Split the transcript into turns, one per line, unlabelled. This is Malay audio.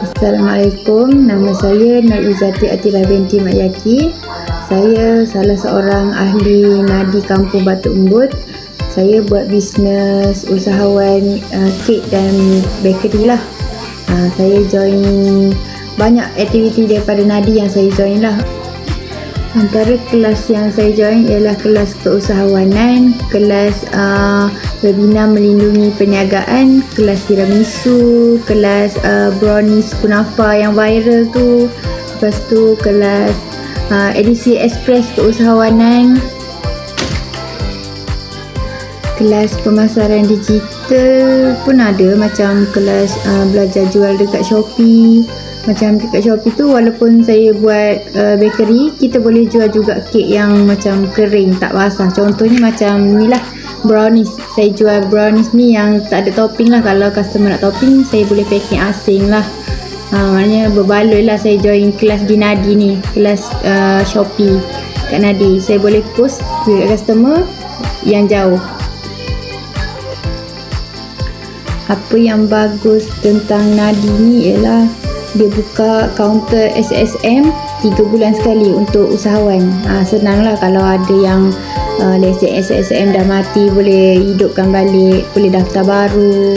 Assalamualaikum, nama saya Nur Izzati Atira binti Mak Yaki. Saya salah seorang ahli nadi kampung Batu Umbut. Saya buat bisnes usahawan kek dan bakery lah. Saya join banyak aktiviti daripada nadi yang saya join lah. Antara kelas yang saya join ialah kelas keusahawanan, kelas webinar melindungi perniagaan, kelas tiramisu, kelas brownies kunafa yang viral tu, lepas tu kelas edisi ekspres keusahawanan, kelas pemasaran digital pun ada, macam kelas belajar jual dekat Shopee. Macam dekat Shopee tu, walaupun saya buat bakery, kita boleh jual juga kek yang macam kering, tak basah. Contohnya macam ni lah, brownies. Saya jual brownies ni yang tak ada topping lah. Kalau customer nak topping, saya boleh packing asing lah. Maknanya berbaloi lah saya join kelas di Nadi ni, kelas Shopee kat Nadi. Saya boleh post dekat customer yang jauh. Apa yang bagus tentang Nadi ni ialah dia buka kaunter SSM 3 bulan sekali untuk usahawan. Senang lah kalau ada yang lesen SSM dah mati, boleh hidupkan balik, boleh daftar baru.